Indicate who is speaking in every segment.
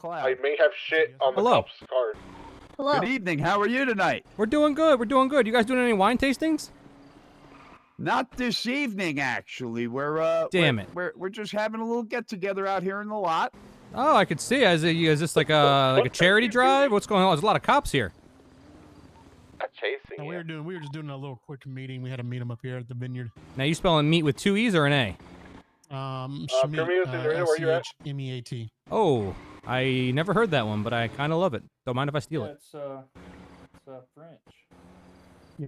Speaker 1: cloud.
Speaker 2: I may have shit on the
Speaker 3: Hello.
Speaker 2: cop's card.
Speaker 4: Hello.
Speaker 1: Good evening. How are you tonight?
Speaker 3: We're doing good. We're doing good. You guys doing any wine tastings?
Speaker 1: Not this evening, actually. We're
Speaker 3: Damn it.
Speaker 1: We're just having a little get together out here in the lot.
Speaker 3: Oh, I could see. Is this like a charity drive? What's going on? There's a lot of cops here.
Speaker 2: Not chasing
Speaker 5: No,
Speaker 2: you.
Speaker 5: we were just doing a little quick meeting. We had to meet him up here at the vineyard.
Speaker 3: Now you spelling meat with 2 E's or an A?
Speaker 2: Prometheus, is there where you're at?
Speaker 5: SCHMEAT.
Speaker 3: Oh, I never heard that one, but I kind of love it. Don't mind if I steal it.
Speaker 6: It's French.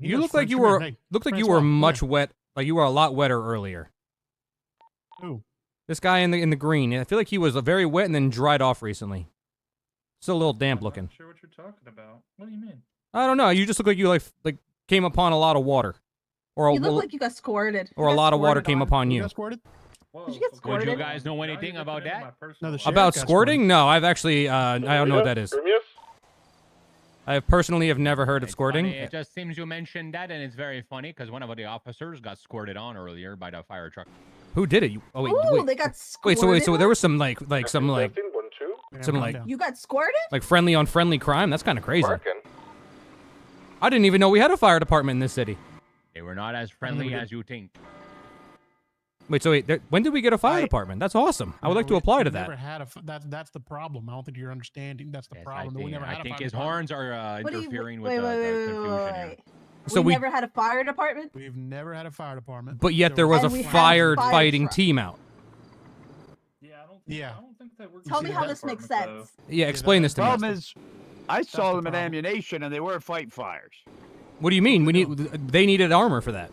Speaker 3: You look like you were much wet. Like you were a lot wetter earlier.
Speaker 5: Who?
Speaker 3: This guy in the green. I feel like he was very wet and then dried off recently. Still a little damp
Speaker 6: I'm
Speaker 3: looking.
Speaker 6: not sure what you're talking about. What do you mean?
Speaker 3: I don't know. You just look like you like came upon a lot of water, or
Speaker 4: You look like you got squirted.
Speaker 3: or a lot of water came upon
Speaker 5: You
Speaker 3: you.
Speaker 5: got squirted?
Speaker 6: Whoa,
Speaker 4: Did you get
Speaker 6: okay.
Speaker 4: squirted?
Speaker 7: Would you guys know anything about that?
Speaker 5: No, the sheriff
Speaker 3: About
Speaker 5: got
Speaker 3: squirting? No, I've actually I don't know what that is.
Speaker 2: Prometheus?
Speaker 3: I personally have never heard of
Speaker 7: It's
Speaker 3: squirting.
Speaker 7: funny, It just seems you mentioned that, and it's very funny because one of the officers got squirted on earlier by the fire truck.
Speaker 3: Who did it? Oh, wait,
Speaker 4: Ooh,
Speaker 3: wait.
Speaker 4: they got
Speaker 3: Wait,
Speaker 4: squirted.
Speaker 3: so there was some like some
Speaker 2: Testing, 1, 2.
Speaker 5: Yeah,
Speaker 3: some
Speaker 5: calm
Speaker 3: like
Speaker 5: down.
Speaker 4: You got squirted?
Speaker 3: like friendly on friendly crime. That's kind of crazy.
Speaker 2: Working.
Speaker 3: I didn't even know we had a fire department in this city.
Speaker 7: They were not as friendly as you think.
Speaker 3: Wait, so wait, when did we get a fire department? That's awesome. I would like to apply to
Speaker 5: Never
Speaker 3: that.
Speaker 5: had that's the problem. I don't think you're understanding. That's the
Speaker 7: Yes,
Speaker 5: problem. We never had
Speaker 7: I
Speaker 5: a
Speaker 7: think
Speaker 5: fire
Speaker 7: his
Speaker 5: department.
Speaker 7: horns are
Speaker 4: What do you-
Speaker 7: interfering
Speaker 4: wait,
Speaker 7: with
Speaker 4: wait,
Speaker 7: the
Speaker 4: wait,
Speaker 7: confusion
Speaker 4: wait,
Speaker 7: here.
Speaker 4: wait.
Speaker 3: So
Speaker 4: we
Speaker 3: we,
Speaker 4: never had a fire department?
Speaker 5: We've never had a fire department.
Speaker 3: but yet there was a
Speaker 4: And we had a
Speaker 3: fire
Speaker 4: fire
Speaker 3: fighting
Speaker 4: truck.
Speaker 3: team out.
Speaker 6: Yeah, I don't think that works.
Speaker 4: Tell
Speaker 5: see
Speaker 4: me
Speaker 5: that
Speaker 4: how this makes sense.
Speaker 3: Yeah, explain this to me.
Speaker 1: Problem is, I saw
Speaker 5: the
Speaker 1: them at
Speaker 5: problem.
Speaker 1: ammunition and they weren't fighting fires.
Speaker 3: What do you mean? They needed armor for that.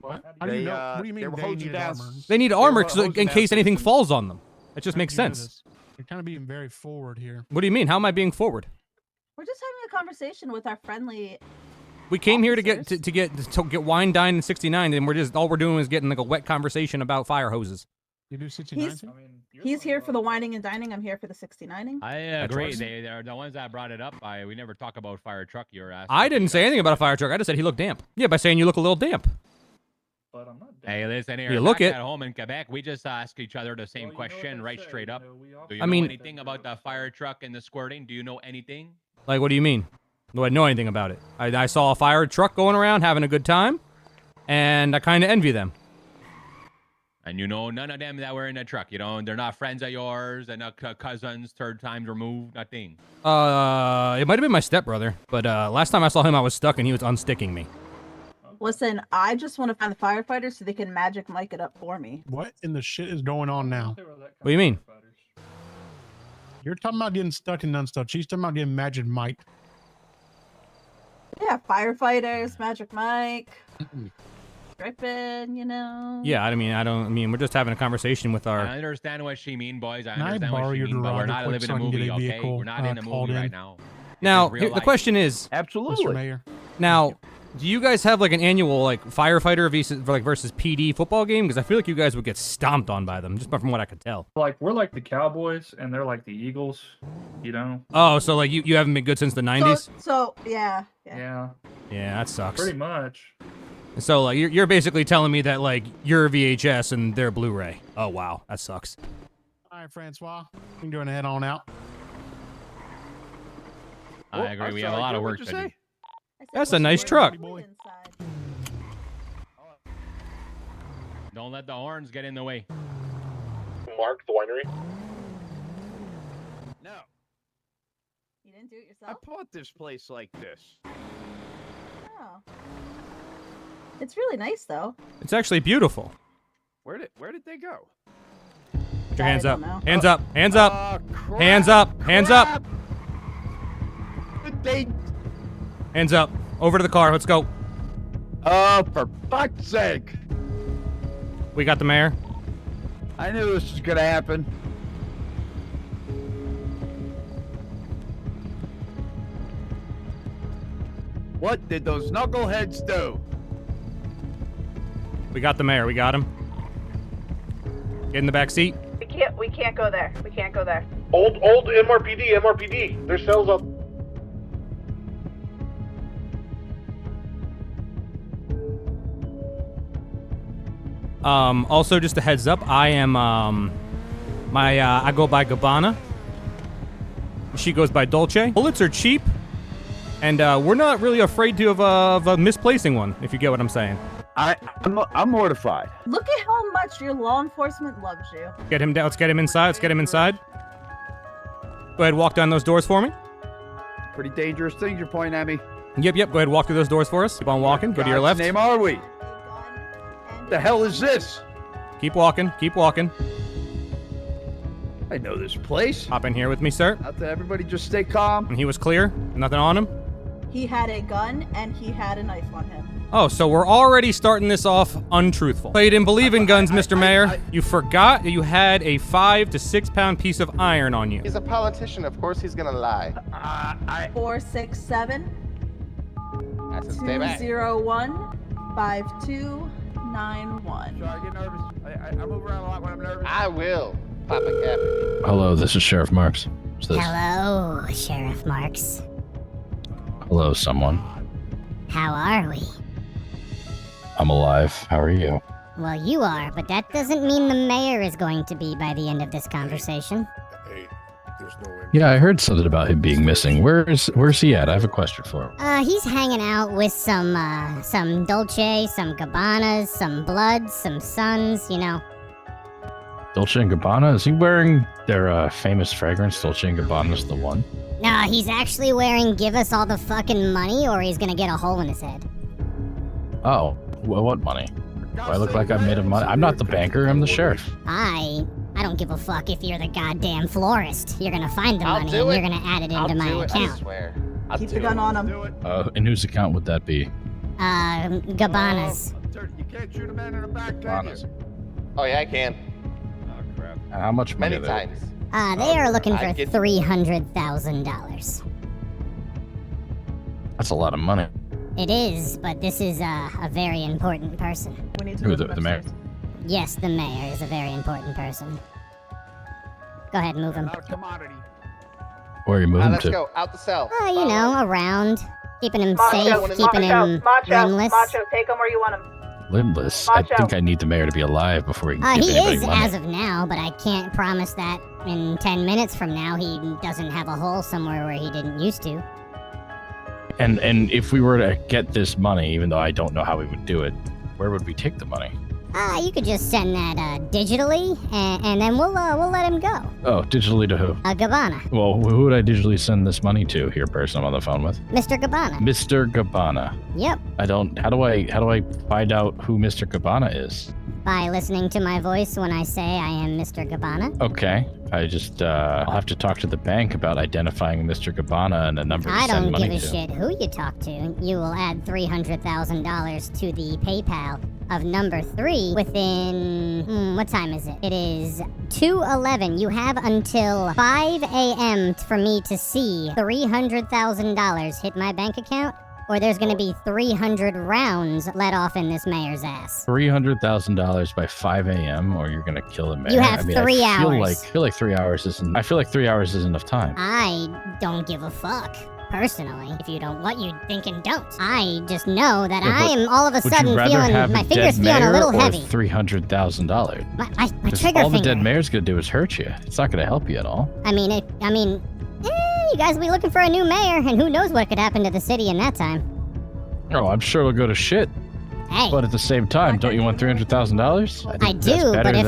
Speaker 5: What? How do you know? What do you
Speaker 1: they
Speaker 5: mean
Speaker 1: were
Speaker 5: they
Speaker 1: hosing
Speaker 5: needed
Speaker 1: down
Speaker 5: armor?
Speaker 3: They need
Speaker 1: They
Speaker 3: armor
Speaker 1: were
Speaker 3: so, in
Speaker 1: hosing
Speaker 3: case
Speaker 1: down
Speaker 3: anything
Speaker 1: citizens.
Speaker 3: falls on them. It just
Speaker 5: How
Speaker 3: makes
Speaker 5: do you know
Speaker 3: sense.
Speaker 5: this? You're kind of being very forward here.
Speaker 3: What do you mean? How am I being forward?
Speaker 4: We're just having a conversation with our friendly.
Speaker 3: We came here to get
Speaker 4: Officers.
Speaker 3: to get wine dined in '69, and all we're doing is getting like a wet conversation about fire hoses.
Speaker 5: You do 69?
Speaker 4: He's
Speaker 5: too?
Speaker 6: I mean, you're
Speaker 4: he's
Speaker 6: talking
Speaker 4: here for the
Speaker 6: about-
Speaker 4: whining and dining. I'm here for the 69ing.
Speaker 7: I agree.
Speaker 3: trust.
Speaker 7: They're the ones that brought it up. We never talk about fire truck. You're asking.
Speaker 3: I didn't say anything about a fire truck. I just said he looked damp. Yeah, by saying you look a little damp.
Speaker 6: But I'm not.
Speaker 7: Hey, listen here.
Speaker 3: You look
Speaker 7: back
Speaker 3: it.
Speaker 7: at home in Quebec, we just ask each other the same
Speaker 6: Well, you know what
Speaker 7: question,
Speaker 6: they
Speaker 7: right
Speaker 6: say,
Speaker 7: straight
Speaker 6: you
Speaker 7: up.
Speaker 6: know, we all
Speaker 7: Do you
Speaker 3: I
Speaker 7: know
Speaker 3: mean-
Speaker 7: anything about the fire truck and the squirting? Do you know anything?
Speaker 3: Like, what do you mean? Do I know anything about it? I saw a fire truck going around having a good time, and I kind of envy them.
Speaker 7: And you know none of them that were in the truck. You know, they're not friends of yours and cousins, third times removed, nothing.
Speaker 3: It might have been my stepbrother, but last time I saw him, I was stuck and he was unsticking me.
Speaker 4: Listen, I just want to find the firefighters so they can magic mic it up for me.
Speaker 5: What in the shit is going on now?
Speaker 3: What do you mean?
Speaker 5: You're talking about getting stuck and unstuck. She's talking about getting magic mic.
Speaker 4: Yeah, firefighters, magic mic, stripping, you know.
Speaker 3: Yeah, I mean, we're just having a conversation with
Speaker 7: I
Speaker 3: our.
Speaker 7: understand what she mean, boys. I
Speaker 5: Can I
Speaker 7: understand
Speaker 5: borrow
Speaker 7: what she
Speaker 5: your
Speaker 7: mean, but we're
Speaker 5: garage
Speaker 7: not
Speaker 5: real
Speaker 7: living
Speaker 5: quick
Speaker 7: a
Speaker 5: so I can get
Speaker 7: movie,
Speaker 5: a
Speaker 7: okay?
Speaker 5: vehicle,
Speaker 7: We're not in a
Speaker 5: called
Speaker 7: movie
Speaker 5: in?
Speaker 7: right now.
Speaker 3: Now,
Speaker 7: real
Speaker 3: the
Speaker 7: life.
Speaker 3: question is,
Speaker 5: Mr.
Speaker 1: Absolutely.
Speaker 5: Mayor.
Speaker 3: now, do you guys have like an annual like firefighter versus PD football game? Because I feel like you guys would get stomped on by them, just from what I could tell.
Speaker 6: Like we're like the Cowboys and they're like the Eagles, you know.
Speaker 3: Oh, so like you haven't been good since the '90s?
Speaker 4: So yeah.
Speaker 6: Yeah,
Speaker 3: Yeah, that sucks.
Speaker 6: pretty much.
Speaker 3: So like you're basically telling me that like you're VHS and they're Blu-ray. Oh wow, that sucks.
Speaker 5: All right, Francois. You can go ahead and head on out.
Speaker 7: I agree. We have a lot of work to do.
Speaker 4: I said,
Speaker 3: That's
Speaker 4: "What's
Speaker 3: a nice
Speaker 4: the
Speaker 3: truck."
Speaker 4: word inside?"
Speaker 7: Don't let the horns get in the way.
Speaker 2: Mark, the winery.
Speaker 1: No,
Speaker 4: You didn't do it
Speaker 1: I
Speaker 4: yourself?
Speaker 1: bought this place like this.
Speaker 4: Oh. It's really nice though.
Speaker 3: It's actually beautiful.
Speaker 1: Where did they go?
Speaker 3: Put
Speaker 4: That
Speaker 3: your
Speaker 4: I
Speaker 3: hands
Speaker 4: don't
Speaker 3: up.
Speaker 4: know.
Speaker 3: Hands up. Hands up.
Speaker 1: Crap,
Speaker 3: Hands up. Hands up.
Speaker 1: crap. They.
Speaker 3: Hands up. Over to the car. Let's go.
Speaker 1: Oh, for fuck's sake!
Speaker 3: We got the mayor.
Speaker 1: I knew this was gonna happen. What did those knuckleheads do?
Speaker 3: We got the mayor. We got him. Get in the back seat.
Speaker 4: We can't go there. We can't go there.
Speaker 2: Old MRPD. Their cells up.
Speaker 3: Also, just a heads up, I am, I go by Gabbana. She goes by Dolce. Bullets are cheap, and we're not really afraid of misplacing one, if you get what I'm saying.
Speaker 1: I'm mortified.
Speaker 4: Look at how much your law enforcement loves you.
Speaker 3: Get him down. Let's get him inside. Let's get him inside. Go ahead, walk down those doors for me.
Speaker 1: Pretty dangerous things you're pointing at me.
Speaker 3: Yep. Go ahead, walk through those doors for us. Keep on walking. Go to your left.
Speaker 1: God's name are we?
Speaker 4: A gun and
Speaker 1: The hell is this?
Speaker 3: Keep walking. Keep walking.
Speaker 1: I know this place.
Speaker 3: Hop in here with me, sir.
Speaker 1: Not that everybody just stay calm.
Speaker 3: And he was clear. Nothing on him.
Speaker 4: He had a gun and he had a knife on him.
Speaker 3: Oh, so we're already starting this off untruthful. So you didn't believe in guns, Mr. Mayor. You forgot that you had a 5 to 6 pound piece of iron on you.
Speaker 8: He's a politician. Of course he's gonna lie.
Speaker 4: 467
Speaker 8: I said stay back.
Speaker 4: 201 5291.
Speaker 1: Sorry, I get nervous. I move around a lot when I'm nervous.
Speaker 8: I will. Papa Cap.
Speaker 9: Hello, this is Sheriff Marks. What's this?
Speaker 10: Hello, Sheriff Marks.
Speaker 9: Hello, someone.
Speaker 10: How are we?
Speaker 9: I'm alive. How are you?
Speaker 10: Well, you are, but that doesn't mean the mayor is going to be by the end of this conversation.
Speaker 2: Hey, there's no way.
Speaker 9: Yeah, I heard something about him being missing. Where's he at? I have a question for him.
Speaker 10: He's hanging out with some Dolce, some Gabbanas, some Bloods, some Suns, you know.
Speaker 9: Dolce & Gabbana? Is he wearing their famous fragrance, Dolce & Gabbana's the one?
Speaker 10: No, he's actually wearing give us all the fucking money or he's gonna get a hole in his head.
Speaker 9: Oh, well, what money? Do I look like I'm made of money? I'm not the banker, I'm the sheriff.
Speaker 10: I don't give a fuck if you're the goddamn florist. You're gonna find the
Speaker 8: I'll
Speaker 10: money
Speaker 8: do
Speaker 10: and
Speaker 8: it.
Speaker 10: you're gonna add it
Speaker 8: I'll
Speaker 10: into my
Speaker 8: do it, I
Speaker 10: account.
Speaker 8: swear. I'll
Speaker 4: Keep
Speaker 8: do
Speaker 4: the gun
Speaker 8: it.
Speaker 4: on him.
Speaker 1: Do it.
Speaker 9: In whose account would that be?
Speaker 10: Gabbanas.
Speaker 1: You can't shoot a man in the back, can you?
Speaker 9: Gabbana's.
Speaker 8: Oh yeah, I can.
Speaker 1: Oh, crap.
Speaker 9: How much money?
Speaker 8: Many
Speaker 9: are they?
Speaker 8: times.
Speaker 10: They are looking for
Speaker 8: I get-
Speaker 10: $300,000.
Speaker 9: That's a lot of money.
Speaker 10: It is, but this is a very important person.
Speaker 4: We need to
Speaker 9: Who,
Speaker 4: move
Speaker 9: the
Speaker 4: him
Speaker 9: mayor?
Speaker 4: upstairs.
Speaker 10: Yes, the mayor is a very important person. Go ahead, move him.
Speaker 1: Not a commodity.
Speaker 9: Where are you moving
Speaker 8: Let's
Speaker 9: to?
Speaker 8: go. Out the cell.
Speaker 10: You know, around. Keeping him
Speaker 8: Macho,
Speaker 10: safe,
Speaker 8: Macho,
Speaker 10: keeping him limbless.
Speaker 4: take him where you want him.
Speaker 9: Limbless.
Speaker 4: Macho.
Speaker 9: I think I need the mayor to be alive before we can give
Speaker 10: He
Speaker 9: anybody
Speaker 10: is
Speaker 9: money.
Speaker 10: as of now, but I can't promise that in 10 minutes from now he doesn't have a hole somewhere where he didn't used to.
Speaker 9: And if we were to get this money, even though I don't know how we would do it, where would we take the money?
Speaker 10: You could just send that digitally, and then we'll let him go.
Speaker 9: Oh, digitally to who?
Speaker 10: Gabbana.
Speaker 9: Well, who would I digitally send this money to? Here, person I'm on the phone with.
Speaker 10: Mr. Gabbana.
Speaker 9: Mr. Gabbana.
Speaker 10: Yep.
Speaker 9: How do I find out who Mr. Gabbana is?
Speaker 10: By listening to my voice when I say I am Mr. Gabbana.
Speaker 9: Okay. I just I'll have to talk to the bank about identifying Mr. Gabbana and a number to
Speaker 10: I
Speaker 9: send
Speaker 10: don't
Speaker 9: money
Speaker 10: give a
Speaker 9: to.
Speaker 10: shit who you talk to. You will add $300,000 to the PayPal of number 3 within, what time is it? It is 2:11. You have until 5 a.m. for me to see $300,000 hit my bank account, or there's gonna be 300 rounds let off in this mayor's ass.
Speaker 9: $300,000 by 5 a.m. or you're gonna kill the mayor.
Speaker 10: You have
Speaker 9: I mean,
Speaker 10: 3
Speaker 9: I
Speaker 10: hours.
Speaker 9: feel like 3 hours isn't. I feel like 3 hours is enough time.
Speaker 10: I don't give a fuck. Personally, if you don't, what you think and don't. I just know that
Speaker 9: Yeah,
Speaker 10: I
Speaker 9: but
Speaker 10: am all of a
Speaker 9: Would
Speaker 10: sudden
Speaker 9: you rather
Speaker 10: feeling,
Speaker 9: have
Speaker 10: my
Speaker 9: a
Speaker 10: fingers
Speaker 9: dead
Speaker 10: feeling
Speaker 9: mayor
Speaker 10: a little
Speaker 9: or
Speaker 10: heavy.
Speaker 9: $300,000?
Speaker 10: My
Speaker 9: Because
Speaker 10: trigger
Speaker 9: all the
Speaker 10: finger.
Speaker 9: dead mayor's gonna do is hurt you. It's not gonna help you at all.
Speaker 10: You guys will be looking for a new mayor, and who knows what could happen to the city in that time.
Speaker 9: Oh, I'm sure it'll go to shit.
Speaker 10: Hey,
Speaker 9: But at the same time, don't you want $300,000?
Speaker 10: I do, but if,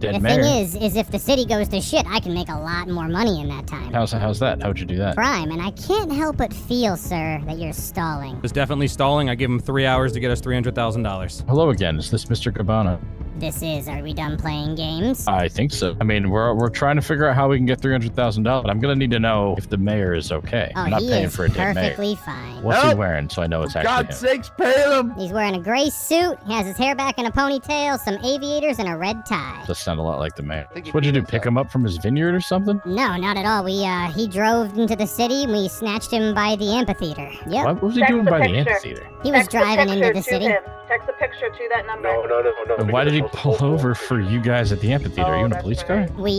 Speaker 9: dead
Speaker 10: the
Speaker 9: mayor.
Speaker 10: thing is if the city goes to shit, I can make a lot more money in that time.
Speaker 9: How's that? How'd you do that?
Speaker 10: Crime, and I can't help but feel, sir, that you're stalling.
Speaker 3: It's definitely stalling. I give him 3 hours to get us $300,000.
Speaker 9: Hello again. Is this Mr. Gabbana?
Speaker 10: Are we done playing games?
Speaker 9: I think so. I mean, we're trying to figure out how we can get $300,000. I'm gonna need to know if the mayor is okay.
Speaker 10: Oh,
Speaker 9: I'm not
Speaker 10: he
Speaker 9: paying
Speaker 10: is
Speaker 9: for a dead mayor.
Speaker 10: perfectly fine.
Speaker 9: What's he
Speaker 1: Nope.
Speaker 9: wearing so I know it's
Speaker 1: For
Speaker 9: actually
Speaker 1: God's
Speaker 9: him?
Speaker 1: sakes, pay him.
Speaker 10: He's wearing a gray suit, he has his hair back in a ponytail, some aviators, and a red tie.
Speaker 9: Does sound a lot like the mayor.
Speaker 8: think he
Speaker 9: What'd you do?
Speaker 8: beat us
Speaker 9: Pick
Speaker 8: up.
Speaker 9: him up from his vineyard or something?
Speaker 10: No, not at all. He drove into the city and we snatched him by the amphitheater. Yep.
Speaker 9: What was he doing by the amphitheater?
Speaker 10: He was driving into the city.
Speaker 4: Text a picture to that number.
Speaker 2: No.
Speaker 9: And why did he pull over for you guys at the amphitheater? Are you in a
Speaker 4: that's
Speaker 9: police
Speaker 4: right.
Speaker 9: car?
Speaker 10: We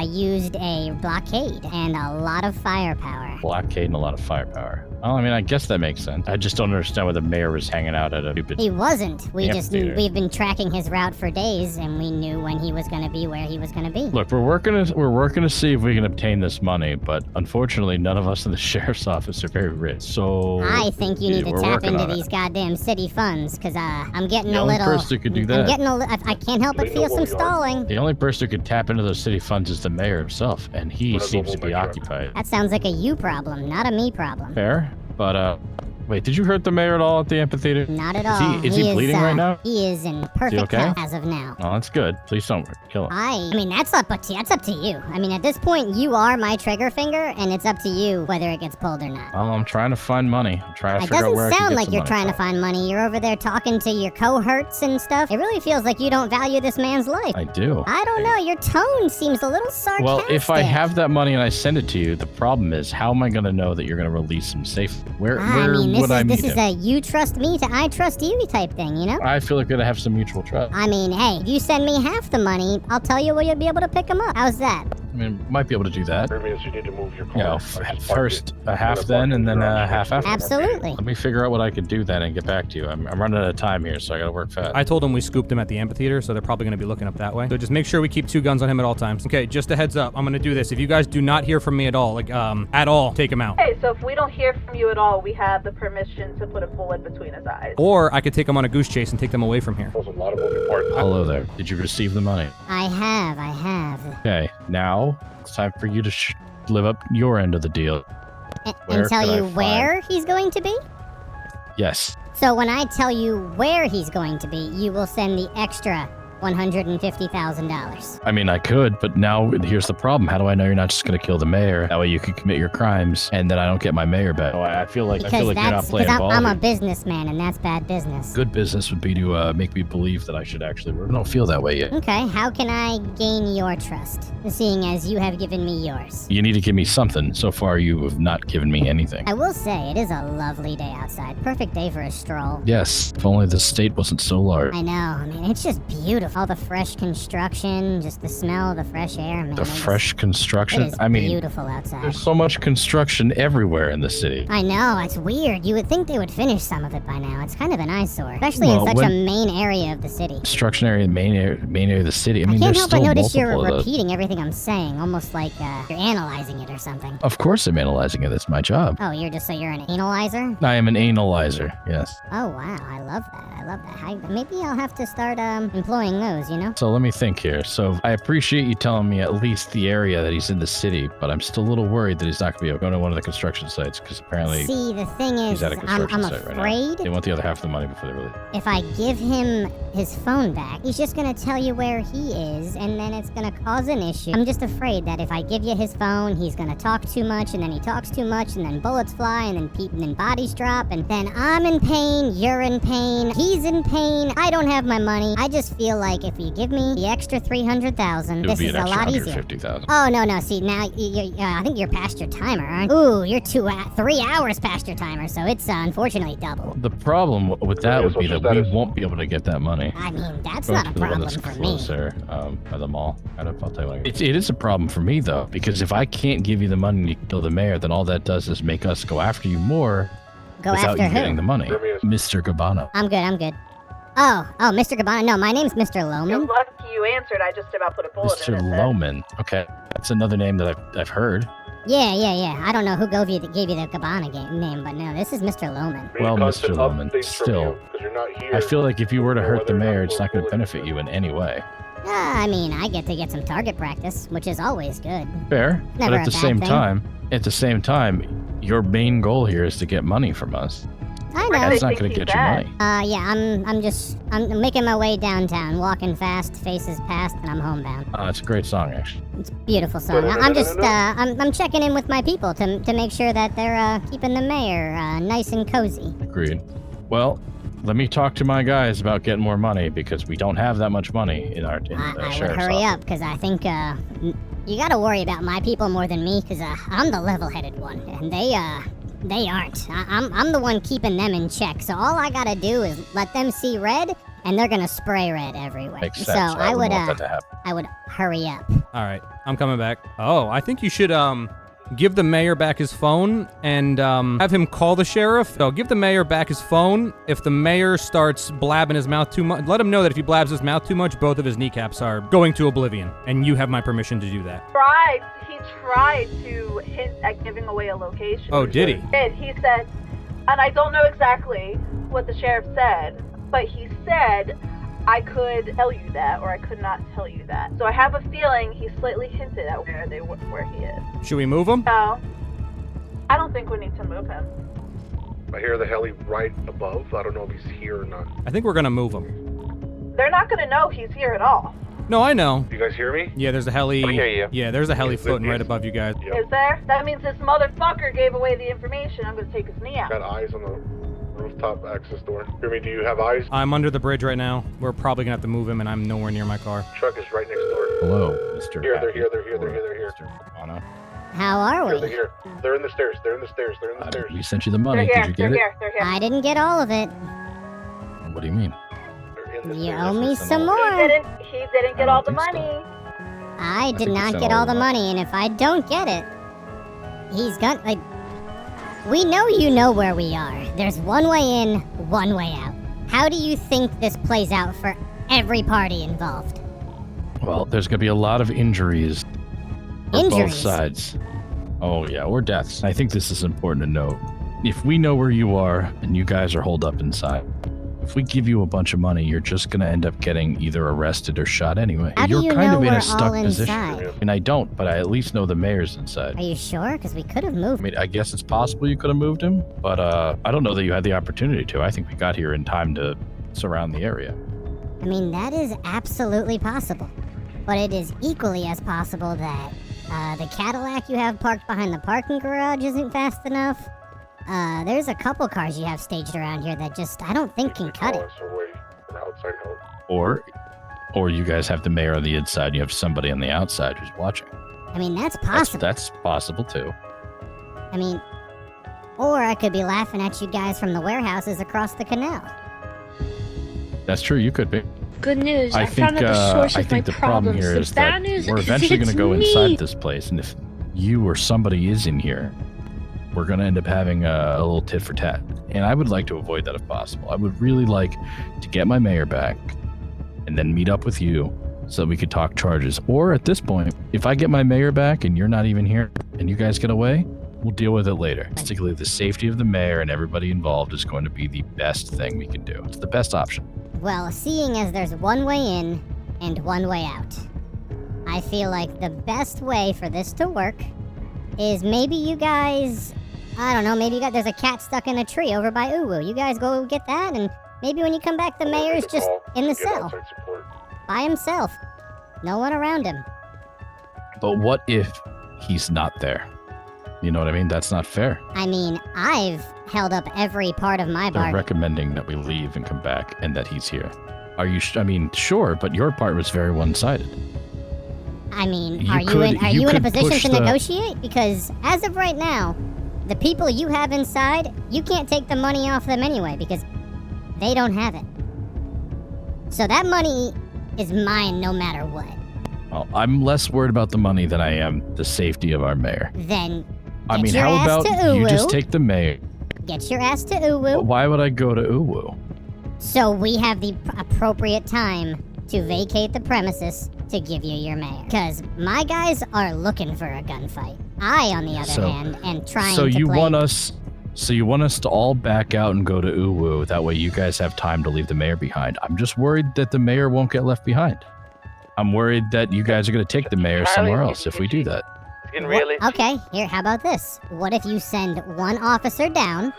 Speaker 10: used a blockade and a lot of firepower.
Speaker 9: Blockade and a lot of firepower. Well, I mean, I guess that makes sense. I just don't understand why the mayor was hanging out at a stupid...
Speaker 10: He wasn't. We just
Speaker 9: amphitheater.
Speaker 10: we've been tracking his route for days, and we knew when he was going to be where he was going to be.
Speaker 9: Look, we're working to see if we can obtain this money, but unfortunately, none of us in the sheriff's office are very rich. So
Speaker 10: I think you need to
Speaker 9: we're
Speaker 10: tap
Speaker 9: working
Speaker 10: into
Speaker 9: on it.
Speaker 10: these goddamn city funds, because I'm getting
Speaker 9: The
Speaker 10: a
Speaker 9: only
Speaker 10: little.
Speaker 9: person who could do that.
Speaker 10: I'm getting I can't help but
Speaker 2: They know
Speaker 10: feel
Speaker 2: where
Speaker 10: some
Speaker 2: we are.
Speaker 10: stalling.
Speaker 9: The only person who could tap into those city funds is the mayor himself, and he
Speaker 2: What a
Speaker 9: seems to
Speaker 2: double
Speaker 9: be
Speaker 2: measure.
Speaker 9: occupied.
Speaker 10: That sounds like a you problem, not a me problem.
Speaker 9: Fair, but wait, did you hurt the mayor at all at the amphitheater?
Speaker 10: Not at
Speaker 9: Is he-
Speaker 10: all.
Speaker 9: is he bleeding right now?
Speaker 10: He is in perfect
Speaker 9: okay?
Speaker 10: health as of now.
Speaker 9: Oh, that's good. Please don't kill him.
Speaker 10: I mean, that's up to you. I mean, at this point, you are my trigger finger, and it's up to you whether it gets pulled or not.
Speaker 9: Well, I'm trying to find money. I'm trying to
Speaker 10: It
Speaker 9: figure out where
Speaker 10: doesn't
Speaker 9: I can
Speaker 10: sound
Speaker 9: get
Speaker 10: like
Speaker 9: some
Speaker 10: you're
Speaker 9: money
Speaker 10: trying to
Speaker 9: from.
Speaker 10: find money. You're over there talking to your cohorts and stuff. It really feels like you don't value this man's life.
Speaker 9: I do.
Speaker 10: I don't know. Your tone seems a little sarcastic.
Speaker 9: Well, if I have that money and I send it to you, the problem is, how am I going to know that you're going to release him safely? Where
Speaker 10: I mean,
Speaker 9: would I meet
Speaker 10: this is
Speaker 9: him?
Speaker 10: a you trust me to I trust you type thing, you know?
Speaker 9: I feel like we're going to have some mutual trust.
Speaker 10: I mean, hey, if you send me half the money, I'll tell you where you'll be able to pick him up. How's that?
Speaker 9: I mean, might be able to do that.
Speaker 2: Means you need to move your car.
Speaker 9: You know, first a half then, and then a half after.
Speaker 10: Absolutely.
Speaker 9: Let me figure out what I could do then and get back to you. I'm running out of time here, so I got to work fast.
Speaker 3: I told them we scooped him at the amphitheater, so they're probably going to be looking up that way. So just make sure we keep 2 guns on him at all times. Okay, just a heads up. I'm going to do this. If you guys do not hear from me at all, take him out.
Speaker 4: Okay, so if we don't hear from you at all, we have the permission to put a bullet between his eyes.
Speaker 3: Or I could take them on a goose chase and take them away from here.
Speaker 2: There's a lot of moving parts.
Speaker 9: Hello there. Did you receive the money?
Speaker 10: I have.
Speaker 9: Okay, now it's time for you to live up your end of the deal. Where
Speaker 10: And tell
Speaker 9: can I
Speaker 10: you
Speaker 9: find-
Speaker 10: where he's going to be?
Speaker 9: Yes.
Speaker 10: So when I tell you where he's going to be, you will send the extra $150,000.
Speaker 9: I mean, I could, but now here's the problem. How do I know you're not just going to kill the mayor? That way you can commit your crimes, and then I don't get my mayor back. Oh, I feel like
Speaker 10: Because
Speaker 9: you're not
Speaker 10: that's
Speaker 9: playing
Speaker 10: because
Speaker 9: ball.
Speaker 10: I'm a
Speaker 9: here.
Speaker 10: businessman, and that's bad business.
Speaker 9: Good business would be to make me believe that I should actually work. I don't feel that way yet.
Speaker 10: Okay, how can I gain your trust, seeing as you have given me yours?
Speaker 9: You need to give me something. So far, you have not given me anything.
Speaker 10: I will say, it is a lovely day outside. Perfect day for a stroll.
Speaker 9: Yes, if only the state wasn't so large.
Speaker 10: I know, I mean, it's just beautiful. All the fresh construction, just the smell of the fresh air, man.
Speaker 9: The
Speaker 10: it is-
Speaker 9: fresh
Speaker 10: It
Speaker 9: construction.
Speaker 10: is
Speaker 9: I mean,
Speaker 10: beautiful outside.
Speaker 9: there's so much construction everywhere in the city.
Speaker 10: I know, it's weird. You would think they would finish some of it by now. It's kind of an eyesore, especially
Speaker 9: Well,
Speaker 10: in such a
Speaker 9: when-
Speaker 10: main area of the city.
Speaker 9: Construction area, main area of the city. I mean,
Speaker 10: I can't
Speaker 9: there's
Speaker 10: help but
Speaker 9: still
Speaker 10: notice you're
Speaker 9: multiple of those.
Speaker 10: repeating everything I'm saying, almost like you're analyzing it or something.
Speaker 9: Of course, I'm analyzing it. That's my job.
Speaker 10: Oh, you're an analyzer?
Speaker 9: I am an analyzer. Yes.
Speaker 10: Oh wow, I love that. Maybe I'll have to start employing those, you know?
Speaker 9: So let me think here. So I appreciate you telling me at least the area that he's in the city, but I'm still a little worried that he's not going to be able to go to one of the construction sites because apparently
Speaker 10: See, the thing is,
Speaker 9: he's at a construction
Speaker 10: I'm
Speaker 9: site right now.
Speaker 10: afraid
Speaker 9: They want the other half of the money before they release.
Speaker 10: if I give him his phone back, he's just gonna tell you where he is, and then it's gonna cause an issue. I'm just afraid that if I give you his phone, he's gonna talk too much, and then he talks too much, and then bullets fly, and then bodies drop, and then I'm in pain, you're in pain, he's in pain, I don't have my money. I just feel like if you give me the extra 300,000,
Speaker 9: It would
Speaker 10: this
Speaker 9: be
Speaker 10: is
Speaker 9: an
Speaker 10: a
Speaker 9: extra
Speaker 10: lot easier.
Speaker 9: 150,000.
Speaker 10: Oh, no. See, now, I think you're past your timer, aren't you? Ooh, you're 3 hours past your timer, so it's unfortunately double.
Speaker 9: The problem with that would be that
Speaker 2: social
Speaker 9: we
Speaker 2: status.
Speaker 9: won't be able to get that money.
Speaker 10: I mean, that's
Speaker 9: Go
Speaker 10: not
Speaker 9: to
Speaker 10: a
Speaker 9: the one
Speaker 10: problem
Speaker 9: that's
Speaker 10: for me.
Speaker 9: closer, by the mall. I'll tell you what. It is a problem for me though, because if I can't give you the money to kill the mayor, then all that does is make us go after you more
Speaker 10: Go
Speaker 9: without
Speaker 10: after
Speaker 9: you
Speaker 10: who?
Speaker 9: getting the money.
Speaker 2: Ramius.
Speaker 9: Mr. Gabbana.
Speaker 10: I'm good. Oh, Mr. Gabbana. No, my name's Mr.
Speaker 4: You're
Speaker 10: Loman.
Speaker 4: lucky you answered. I just about put a bullet
Speaker 9: Mr.
Speaker 4: in his head.
Speaker 9: Loman. Okay, that's another name that I've heard.
Speaker 10: Yeah. I don't know who gave you the Gabbana name, but no, this is Mr. Loman.
Speaker 9: Well,
Speaker 2: Constant
Speaker 9: Mr. Loman,
Speaker 2: updates from
Speaker 9: still,
Speaker 2: you, 'cause you're not here.
Speaker 9: I feel like if you were to
Speaker 2: Or
Speaker 9: hurt the
Speaker 2: whether or not
Speaker 9: mayor, it's not going to
Speaker 2: we're
Speaker 9: benefit you in any way.
Speaker 10: I mean, I get to get some target practice, which is always good.
Speaker 9: Fair, but
Speaker 10: Never
Speaker 9: at
Speaker 10: a
Speaker 9: the
Speaker 10: bad
Speaker 9: same
Speaker 10: thing.
Speaker 9: time, your main goal here is to get money from us.
Speaker 10: I know.
Speaker 9: That's
Speaker 4: they
Speaker 9: not
Speaker 4: think
Speaker 9: going to
Speaker 4: he's
Speaker 9: get you
Speaker 4: bad.
Speaker 9: money.
Speaker 10: Yeah, I'm making my way downtown, walking fast, faces past, and I'm homebound.
Speaker 9: It's a great song, actually.
Speaker 10: It's a beautiful song. I'm checking in with my people to make sure that they're keeping the mayor nice and cozy.
Speaker 9: Agreed. Well, let me talk to my guys about getting more money because we don't have that much money in the
Speaker 10: I would
Speaker 9: sheriff's
Speaker 10: hurry
Speaker 9: office.
Speaker 10: up, because I think you gotta worry about my people more than me, because I'm the level-headed one, and they aren't. I'm the one keeping them in check, so all I gotta do is let them see red, and they're gonna spray red everywhere.
Speaker 9: Makes
Speaker 10: So
Speaker 9: sense.
Speaker 10: I would
Speaker 9: want that to happen.
Speaker 10: hurry up.
Speaker 3: All right, I'm coming back. Oh, I think you should give the mayor back his phone and have him call the sheriff. So give the mayor back his phone. If the mayor starts blabbing his mouth too much, let him know that if he blabs his mouth too much, both of his kneecaps are going to oblivion. And you have my permission to do that.
Speaker 4: He tried to hint at giving away a location.
Speaker 3: Oh, did he?
Speaker 4: He said, and I don't know exactly what the sheriff said, but he said, I could tell you that, or I could not tell you that. So I have a feeling he slightly hinted at where he is.
Speaker 3: Should we move him?
Speaker 4: No, I don't think we need to move him.
Speaker 2: I hear the heli right above. I don't know if he's here or not.
Speaker 3: I think we're gonna move him.
Speaker 4: They're not going to know he's here at all.
Speaker 3: No, I know.
Speaker 2: You guys hear me?
Speaker 3: Yeah, there's a heli.
Speaker 8: I hear you.
Speaker 3: Yeah, there's a heli floating right above you guys.
Speaker 2: Yep.
Speaker 4: Is there? That means this motherfucker gave away the information. I'm going to take his knee out.
Speaker 2: Got eyes on the rooftop access door. Hear me? Do you have eyes?
Speaker 3: I'm under the bridge right now. We're probably gonna have to move him, and I'm nowhere near my car.
Speaker 2: Truck is right next door.
Speaker 9: Hello, Mr.
Speaker 2: Here, they're here.
Speaker 9: Mr. Anna.
Speaker 10: How are
Speaker 2: Here, they're
Speaker 10: we?
Speaker 2: here. They're in the stairs. They're in the stairs. They're in the stairs.
Speaker 9: We sent you the money.
Speaker 4: They're here.
Speaker 9: Did you get it?
Speaker 4: They're here.
Speaker 10: I didn't get all of it.
Speaker 9: What do you mean?
Speaker 2: They're in the
Speaker 10: You
Speaker 2: stairs.
Speaker 10: owe me
Speaker 9: That's
Speaker 10: some
Speaker 9: all.
Speaker 10: more.
Speaker 4: He didn't get
Speaker 9: I
Speaker 4: all
Speaker 9: don't
Speaker 4: the
Speaker 9: think
Speaker 4: money.
Speaker 9: so.
Speaker 10: I did
Speaker 9: think we
Speaker 10: not
Speaker 9: sent
Speaker 10: get
Speaker 9: all
Speaker 10: all the
Speaker 9: of it.
Speaker 10: money, and if I don't get it, he's got, like, we know you know where we are. There's one way in, one way out. How do you think this plays out for every party involved?
Speaker 9: Well, there's going to be a lot of injuries on both
Speaker 10: Injuries?
Speaker 9: sides. Oh, yeah, or deaths. I think this is important to note. If we know where you are and you guys are holed up inside, if we give you a bunch of money, you're just going to end up getting either arrested or shot anyway.
Speaker 10: How do
Speaker 9: You're
Speaker 10: you
Speaker 9: kind
Speaker 10: know
Speaker 9: of in
Speaker 10: we're
Speaker 9: a stuck
Speaker 10: all
Speaker 9: position.
Speaker 10: inside?
Speaker 9: And I don't, but I at least know the mayor's inside.
Speaker 10: Are you sure? Because we could have
Speaker 9: I
Speaker 10: moved.
Speaker 9: mean, I guess it's possible you could have moved him, but I don't know that you had the opportunity to. I think we got here in time to surround the area.
Speaker 10: I mean, that is absolutely possible. But it is equally as possible that the Cadillac you have parked behind the parking garage isn't fast enough. There's a couple cars you have staged around here that just, I don't think can cut it.
Speaker 2: Outside help.
Speaker 9: Or you guys have the mayor on the inside and you have somebody on the outside who's watching.
Speaker 10: I mean, that's possible.
Speaker 9: That's possible too.
Speaker 10: I mean, or I could be laughing at you guys from the warehouses across the canal.
Speaker 9: That's true, you could be.
Speaker 11: Good news, I
Speaker 9: think
Speaker 11: found out the source of my
Speaker 9: the problem
Speaker 11: problems.
Speaker 9: here
Speaker 11: The
Speaker 9: is that
Speaker 11: bad news
Speaker 9: we're
Speaker 11: is
Speaker 9: eventually
Speaker 11: it's
Speaker 9: going to go
Speaker 11: me.
Speaker 9: inside this place, and if you or somebody is in here, we're going to end up having a little tit for tat. And I would like to avoid that if possible. I would really like to get my mayor back and then meet up with you so that we could talk charges. Or at this point, if I get my mayor back and you're not even here and you guys get away, we'll deal with it later. Particularly the safety of the mayor and everybody involved is going to be the best thing we can do. It's the best option.
Speaker 10: Well, seeing as there's one way in and one way out, I feel like the best way for this to work is maybe you guys, I don't know, maybe there's a cat stuck in a tree over by Uwu. You guys go get that, and maybe when you come back, the mayor's just in the cell by himself. No one around him.
Speaker 9: But what if he's not there? You know what I mean? That's not fair.
Speaker 10: I mean, I've held up every part of my
Speaker 9: They're
Speaker 10: bargain.
Speaker 9: recommending that we leave and come back and that he's here. Are you, I mean, sure, but your part was very one-sided.
Speaker 10: I mean,
Speaker 9: You
Speaker 10: are you
Speaker 9: could- you
Speaker 10: in a
Speaker 9: could
Speaker 10: position
Speaker 9: push
Speaker 10: to
Speaker 9: the-
Speaker 10: negotiate? Because as of right now, the people you have inside, you can't take the money off them anyway because they don't have it. So that money is mine no matter what.
Speaker 9: Well, I'm less worried about the money than I am the safety of our mayor.
Speaker 10: Then
Speaker 9: I
Speaker 10: get
Speaker 9: mean,
Speaker 10: your
Speaker 9: how
Speaker 10: ass
Speaker 9: about
Speaker 10: to
Speaker 9: you just
Speaker 10: Uwu.
Speaker 9: take the mayor?
Speaker 10: Get your ass to Uwu,
Speaker 9: Why would I go to Uwu?
Speaker 10: so we have the appropriate time to vacate the premises to give you your mayor. Because my guys are looking for a gunfight. I, on the other hand, am trying
Speaker 9: So
Speaker 10: to
Speaker 9: you
Speaker 10: play...
Speaker 9: want us to all back out and go to Uwu? That way you guys have time to leave the mayor behind. I'm just worried that the mayor won't get left behind. I'm worried that you guys are going to take the mayor somewhere else if we do that.
Speaker 8: It's getting really.
Speaker 10: Okay, here, how about this? What if you send one officer down,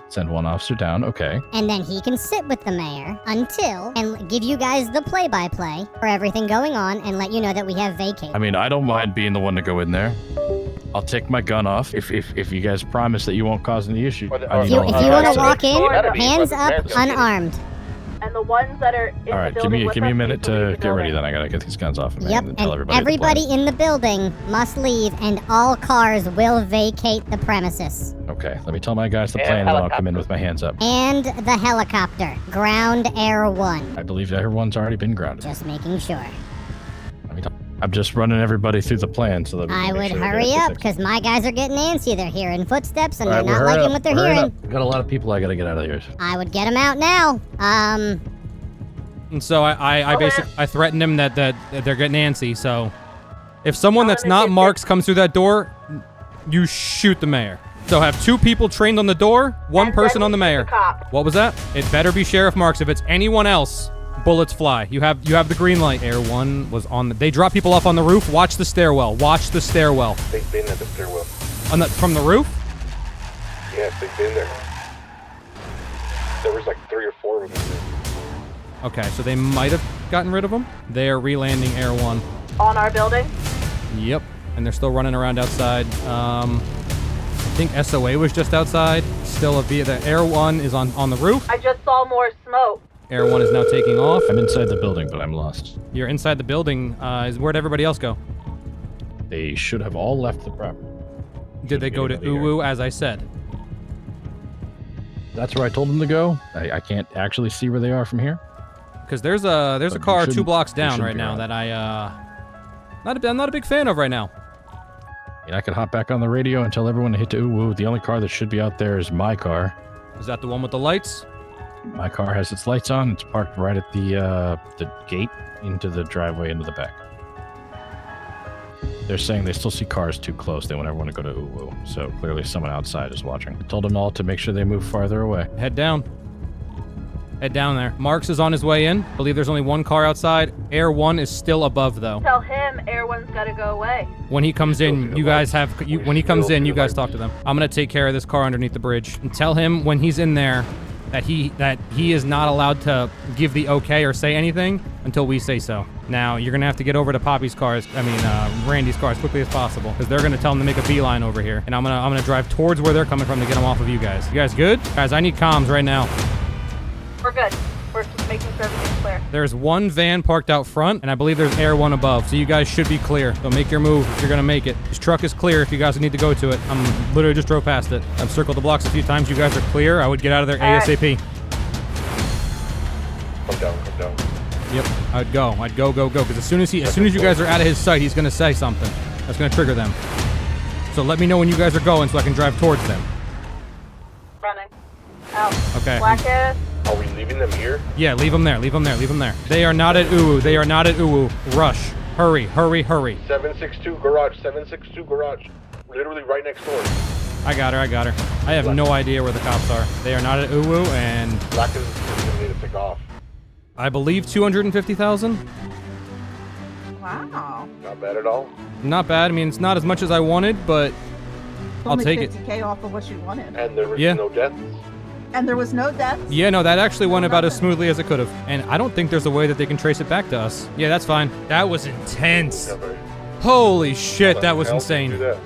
Speaker 9: Send one officer down, okay.
Speaker 10: and then he can sit with the mayor until, and give you guys the play-by-play for everything going on, and let you know that we have vacated.
Speaker 9: I mean, I don't mind being the one to go in there. I'll take my gun off if you guys promise that you won't cause any issue.
Speaker 8: Or the-
Speaker 9: I
Speaker 8: or-
Speaker 10: If
Speaker 9: mean,
Speaker 10: you, if
Speaker 9: I'll-
Speaker 10: you want to
Speaker 8: so
Speaker 10: walk in,
Speaker 8: it better be
Speaker 10: hands
Speaker 8: for the
Speaker 10: up,
Speaker 8: mayor's gonna get it.
Speaker 10: unarmed.
Speaker 4: And the ones that are in
Speaker 9: All right,
Speaker 4: the
Speaker 9: give
Speaker 4: building
Speaker 9: me
Speaker 4: with
Speaker 9: a
Speaker 4: us
Speaker 9: minute
Speaker 4: need to leave
Speaker 9: to
Speaker 4: the
Speaker 9: get ready.
Speaker 4: building.
Speaker 9: Then I gotta get these guns off of me
Speaker 10: Yep,
Speaker 9: and tell
Speaker 10: and
Speaker 9: everybody. the plan.
Speaker 10: everybody in the building must leave, and all cars will vacate the premises.
Speaker 9: Okay, let me tell my guys the
Speaker 8: And
Speaker 9: plan, and I'll come
Speaker 8: helicopter.
Speaker 9: in with my hands up.
Speaker 10: And the helicopter, Ground Air 1.
Speaker 9: I believe everyone's already been grounded.
Speaker 10: Just making sure.
Speaker 9: Let me tell. I'm just running everybody through the plan so that we
Speaker 10: I
Speaker 9: can make
Speaker 10: would
Speaker 9: sure we
Speaker 10: hurry
Speaker 9: get
Speaker 10: up
Speaker 9: fixed.
Speaker 10: because my guys are getting antsy. They're hearing footsteps and
Speaker 9: All right,
Speaker 10: they're not
Speaker 9: we're hurrying
Speaker 10: liking
Speaker 9: up.
Speaker 10: what they're
Speaker 9: We're hurrying
Speaker 10: hearing.
Speaker 9: up. We got a lot of people I gotta get out of here.
Speaker 10: I would get them out now.
Speaker 3: And so I basically I threatened him that they're getting antsy. So if someone that's not Marks comes through that door, you shoot the mayor. So have 2 people trained on the door, 1 person on the mayor. What was that? It better be Sheriff Marks. If it's anyone else, bullets fly. You have the green light. Air 1 was on. They drop people off on the roof. Watch the stairwell. Watch the stairwell.
Speaker 2: They've been at the stairwell.
Speaker 3: From the roof?
Speaker 2: Yes, they've been there. There was like 3 or 4 of them there.
Speaker 3: Okay, so they might have gotten rid of them. They are re-landing Air 1.
Speaker 4: On our building?
Speaker 3: Yep, and they're still running around outside. I think SOA was just outside. Still the Air 1 is on the roof.
Speaker 4: I just saw more smoke.
Speaker 3: Air 1 is now taking off.
Speaker 9: I'm inside the building, but I'm lost.
Speaker 3: You're inside the building. Where'd everybody else go?
Speaker 9: They should have all left the property.
Speaker 3: Did they go to Uwu, as I said?
Speaker 9: That's where I told them to go. I can't actually see where they are from here.
Speaker 3: Because there's a
Speaker 9: But
Speaker 3: car
Speaker 9: we
Speaker 3: 2 blocks
Speaker 9: we
Speaker 3: down
Speaker 9: should
Speaker 3: right
Speaker 9: be
Speaker 3: now
Speaker 9: around.
Speaker 3: that I'm not a big fan of right now.
Speaker 9: And I could hop back on the radio and tell everyone to hit to Uwu. The only car that should be out there is my car.
Speaker 3: Is that the one with the lights?
Speaker 9: My car has its lights on. It's parked right at the gate into the driveway into the back. They're saying they still see cars too close. They won't ever want to go to Uwu. So clearly someone outside is watching. I told them all to make sure they move farther away.
Speaker 3: Head down. Head down there. Marks is on his way in. I believe there's only 1 car outside. Air 1 is still above, though.
Speaker 4: Tell him Air 1's gotta go away.
Speaker 3: When he comes in, you guys when he comes in, you guys talk to them. I'm gonna take care of this car underneath the bridge and tell him when he's in there that he is not allowed to give the okay or say anything until we say so. Now you're gonna have to get over to Randy's car as quickly as possible because they're gonna tell him to make a beeline over here, and I'm gonna drive towards where they're coming from to get them off of you guys. You guys good? Guys, I need comms right now.
Speaker 4: We're good. We're just making sure everything's clear.
Speaker 3: There's 1 van parked out front, and I believe there's Air 1 above, so you guys should be clear. So make your move if you're gonna make it. This truck is clear if you guys need to go to it. I'm literally just drove past it. I've circled the blocks a few times. You guys are clear. I would get out of there ASAP.
Speaker 2: Come down.
Speaker 3: Yep, I'd go, because as soon as you guys are out of his sight, he's gonna say something. That's gonna trigger them. So let me know when you guys are going so I can drive towards them.
Speaker 4: Running. Out.
Speaker 3: Okay.
Speaker 4: Blackish.
Speaker 2: Are we leaving them here?
Speaker 3: Yeah, leave them there. They are not at Uwu. Rush. Hurry.
Speaker 2: 762 garage. Literally right next door.
Speaker 3: I got her. I have no idea where the cops are. They are not at Uwu, and
Speaker 2: Black is gonna need to take off.
Speaker 3: I believe 250,000.
Speaker 11: Wow.
Speaker 2: Not bad at all.
Speaker 3: Not bad. I mean, it's not as much as I wanted, but I'll
Speaker 11: Only
Speaker 3: take it.
Speaker 11: 50K off of what you wanted.
Speaker 2: And there was
Speaker 3: Yeah.
Speaker 2: no deaths.
Speaker 11: And there was no deaths.
Speaker 3: Yeah, no, that actually went about as smoothly as it could have. And I don't think there's a way that they can trace it back to us. Yeah, that's fine. That was intense.
Speaker 2: Never.
Speaker 3: Holy shit,
Speaker 2: How
Speaker 3: that
Speaker 2: the
Speaker 3: was
Speaker 2: hell did you
Speaker 3: insane.
Speaker 2: do that?